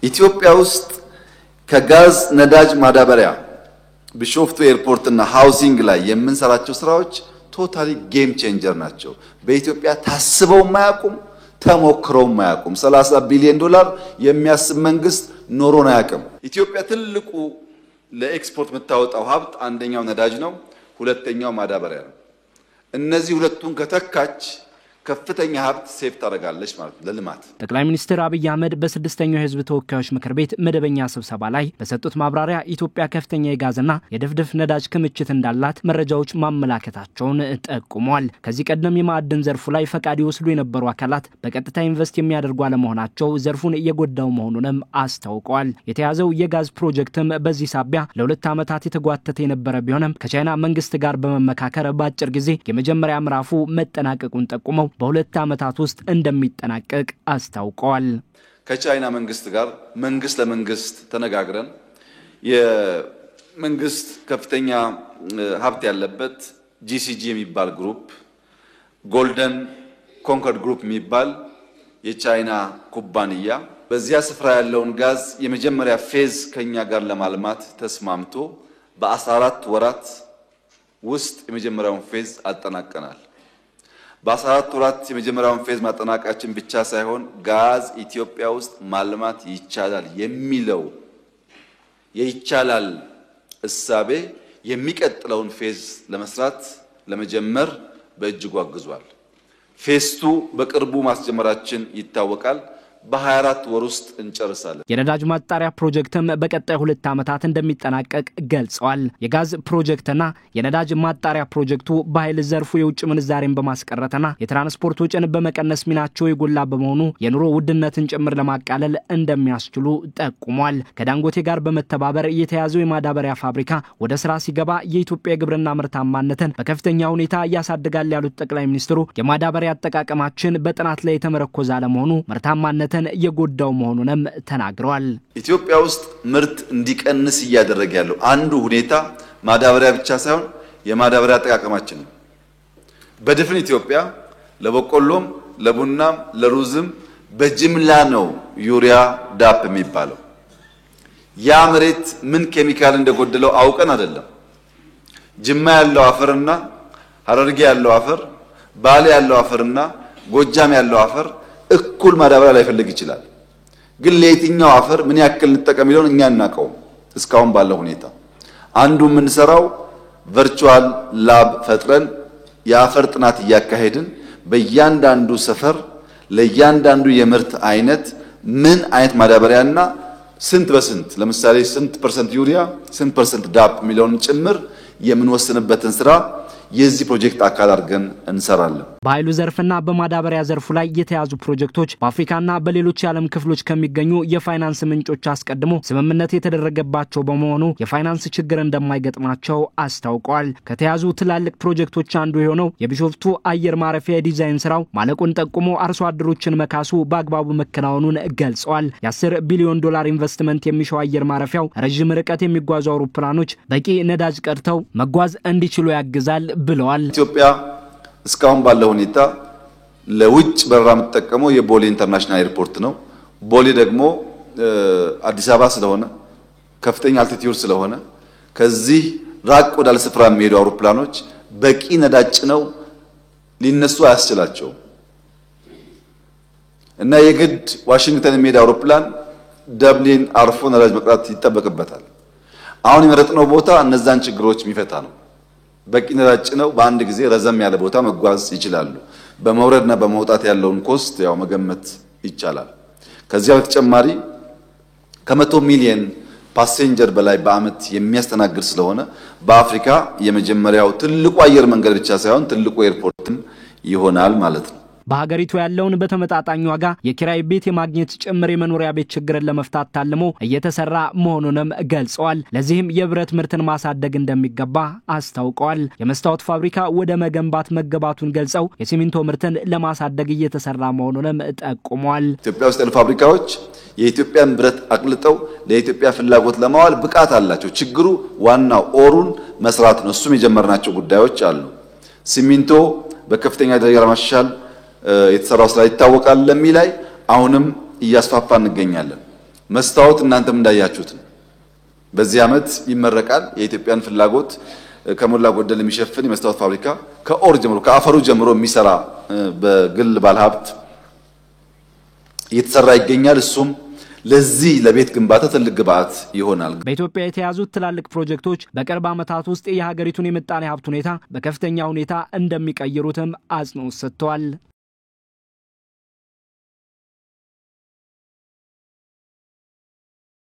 ኢትዮጵያ ውስጥ ከጋዝ ነዳጅ ማዳበሪያ ቢሾፍቱ ኤርፖርት እና ሃውሲንግ ላይ የምንሰራቸው ስራዎች ቶታሊ ጌም ቼንጀር ናቸው። በኢትዮጵያ ታስበው ማያቁም ተሞክረው ማያቁም 30 ቢሊዮን ዶላር የሚያስብ መንግስት ኖሮን አያውቅም። ኢትዮጵያ ትልቁ ለኤክስፖርት የምታወጣው ሀብት አንደኛው ነዳጅ ነው፣ ሁለተኛው ማዳበሪያ ነው። እነዚህ ሁለቱን ከተካች ከፍተኛ ሀብት ሴፍ ታደርጋለች ማለት ለልማት። ጠቅላይ ሚኒስትር አብይ አህመድ በስድስተኛው የህዝብ ተወካዮች ምክር ቤት መደበኛ ስብሰባ ላይ በሰጡት ማብራሪያ ኢትዮጵያ ከፍተኛ የጋዝና የድፍድፍ ነዳጅ ክምችት እንዳላት መረጃዎች ማመላከታቸውን ጠቁመዋል። ከዚህ ቀደም የማዕድን ዘርፉ ላይ ፈቃድ ይወስዱ የነበሩ አካላት በቀጥታ ኢንቨስት የሚያደርጉ አለመሆናቸው ዘርፉን እየጎዳው መሆኑንም አስታውቀዋል። የተያዘው የጋዝ ፕሮጀክትም በዚህ ሳቢያ ለ2 ዓመታት የተጓተተ የነበረ ቢሆንም ከቻይና መንግስት ጋር በመመካከር በአጭር ጊዜ የመጀመሪያ ምዕራፉ መጠናቀቁን ጠቁመው በ2 ዓመታት ውስጥ እንደሚጠናቀቅ አስታውቀዋል። ከቻይና መንግስት ጋር መንግስት ለመንግስት ተነጋግረን የመንግስት ከፍተኛ ሀብት ያለበት GCG የሚባል ግሩፕ ጎልደን ኮንኮርድ ግሩፕ የሚባል የቻይና ኩባንያ በዚያ ስፍራ ያለውን ጋዝ የመጀመሪያ ፌዝ ከኛ ጋር ለማልማት ተስማምቶ በ14 ወራት ውስጥ የመጀመሪያውን ፌዝ አጠናቀናል። በ14 ወራት የመጀመሪያውን ፌዝ ማጠናቀቃችን ብቻ ሳይሆን ጋዝ ኢትዮጵያ ውስጥ ማልማት ይቻላል የሚለው የይቻላል እሳቤ የሚቀጥለውን ፌዝ ለመስራት ለመጀመር በእጅጉ አግዟል። ፌዝ 2 በቅርቡ ማስጀመራችን ይታወቃል። በ24 ወር ውስጥ እንጨርሳለን። የነዳጅ ማጣሪያ ፕሮጀክትም በቀጣይ 2 ዓመታት እንደሚጠናቀቅ ገልጸዋል። የጋዝ ፕሮጀክትና የነዳጅ ማጣሪያ ፕሮጀክቱ በኃይል ዘርፉ የውጭ ምንዛሬን በማስቀረትና የትራንስፖርት ወጪን በመቀነስ ሚናቸው የጎላ በመሆኑ የኑሮ ውድነትን ጭምር ለማቃለል እንደሚያስችሉ ጠቁሟል። ከዳንጎቴ ጋር በመተባበር የተያዘው የማዳበሪያ ፋብሪካ ወደ ስራ ሲገባ የኢትዮጵያ ግብርና ምርታማነትን በከፍተኛ ሁኔታ ያሳድጋል ያሉት ጠቅላይ ሚኒስትሩ የማዳበሪያ አጠቃቀማችን በጥናት ላይ የተመረኮዘ አለመሆኑ ምርታማነት የጎዳው መሆኑንም ተናግረዋል። ኢትዮጵያ ውስጥ ምርት እንዲቀንስ እያደረገ ያለው አንዱ ሁኔታ ማዳበሪያ ብቻ ሳይሆን የማዳበሪያ አጠቃቀማችን ነው። በድፍን ኢትዮጵያ ለበቆሎም፣ ለቡናም፣ ለሩዝም በጅምላ ነው ዩሪያ ዳፕ የሚባለው። ያ መሬት ምን ኬሚካል እንደጎደለው አውቀን አይደለም። ጅማ ያለው አፈርና ሐረርጌ ያለው አፈር፣ ባሌ ያለው አፈርና ጎጃም ያለው አፈር እኩል ማዳበሪያ ላይ ፈልግ ይችላል። ግን ለየትኛው አፈር ምን ያክል እንጠቀም ይለውን እኛ እናቀው። እስካሁን ባለው ሁኔታ አንዱ የምንሰራው ቨርቹዋል ላብ ፈጥረን የአፈር ጥናት እያካሄድን በእያንዳንዱ ሰፈር ለእያንዳንዱ የምርት አይነት ምን አይነት ማዳበሪያና ስንት በስንት ለምሳሌ ስንት ፐርሰንት ዩሪያ ስንት ፐርሰንት ዳፕ ሚሊዮን ጭምር የምንወስንበትን ስራ የዚህ ፕሮጀክት አካል አድርገን እንሰራለን። በኃይሉ ዘርፍና በማዳበሪያ ዘርፉ ላይ የተያዙ ፕሮጀክቶች በአፍሪካና በሌሎች የዓለም ክፍሎች ከሚገኙ የፋይናንስ ምንጮች አስቀድሞ ስምምነት የተደረገባቸው በመሆኑ የፋይናንስ ችግር እንደማይገጥማቸው አስታውቀዋል። ከተያዙ ትላልቅ ፕሮጀክቶች አንዱ የሆነው የቢሾፍቱ አየር ማረፊያ ዲዛይን ስራው ማለቁን ጠቁሞ አርሶ አደሮችን መካሱ በአግባቡ መከናወኑን ገልጸዋል። የ10 ቢሊዮን ዶላር ኢንቨስትመንት የሚሻው አየር ማረፊያው ረጅም ርቀት የሚጓዙ አውሮፕላኖች በቂ ነዳጅ ቀርተው መጓዝ እንዲችሉ ያግዛል ብለዋል። ኢትዮጵያ እስካሁን ባለው ሁኔታ ለውጭ በረራ የምትጠቀመው የቦሌ ኢንተርናሽናል ኤርፖርት ነው። ቦሌ ደግሞ አዲስ አበባ ስለሆነ ከፍተኛ አልቲቲዩድ ስለሆነ ከዚህ ራቅ ወዳለ ስፍራ የሚሄዱ አውሮፕላኖች በቂ ነዳጅ ነው ሊነሱ አያስችላቸው እና የግድ ዋሽንግተን የሚሄድ አውሮፕላን ደብሊን አርፎ ነዳጅ መቅዳት ይጠበቅበታል። አሁን የመረጥነው ቦታ እነዛን ችግሮች የሚፈታ ነው። በቂ ነዳጅ ነው በአንድ ጊዜ ረዘም ያለ ቦታ መጓዝ ይችላሉ። በመውረድና በመውጣት ያለውን ኮስት ያው መገመት ይቻላል። ከዚያ በተጨማሪ ከ100 ሚሊዮን ፓሴንጀር በላይ በአመት የሚያስተናግድ ስለሆነ በአፍሪካ የመጀመሪያው ትልቁ አየር መንገድ ብቻ ሳይሆን ትልቁ ኤርፖርትም ይሆናል ማለት ነው። በሀገሪቱ ያለውን በተመጣጣኝ ዋጋ የኪራይ ቤት የማግኘት ጭምር የመኖሪያ ቤት ችግርን ለመፍታት ታልሞ እየተሰራ መሆኑንም ገልጸዋል። ለዚህም የብረት ምርትን ማሳደግ እንደሚገባ አስታውቀዋል። የመስታወት ፋብሪካ ወደ መገንባት መገባቱን ገልጸው የሲሚንቶ ምርትን ለማሳደግ እየተሰራ መሆኑንም ጠቁመዋል። ኢትዮጵያ ውስጥ ያሉ ፋብሪካዎች የኢትዮጵያን ብረት አቅልጠው ለኢትዮጵያ ፍላጎት ለማዋል ብቃት አላቸው። ችግሩ ዋናው ኦሩን መስራት ነው። እሱም የጀመርናቸው ጉዳዮች አሉ። ሲሚንቶ በከፍተኛ ደረጃ ለማሻሻል የተሰራው ስራ ይታወቃል። ለሚላይ አሁንም እያስፋፋ እንገኛለን። መስታወት እናንተም እንዳያችሁት በዚህ ዓመት ይመረቃል። የኢትዮጵያን ፍላጎት ከሞላ ጎደል የሚሸፍን የመስታወት ፋብሪካ ከኦር ጀምሮ ከአፈሩ ጀምሮ የሚሰራ በግል ባለሀብት እየተሰራ ይገኛል። እሱም ለዚህ ለቤት ግንባታ ትልቅ ግብዓት ይሆናል። በኢትዮጵያ የተያዙት ትላልቅ ፕሮጀክቶች በቅርብ ዓመታት ውስጥ የሀገሪቱን የምጣኔ ሀብት ሁኔታ በከፍተኛ ሁኔታ እንደሚቀይሩትም አጽንኦት ሰጥተዋል።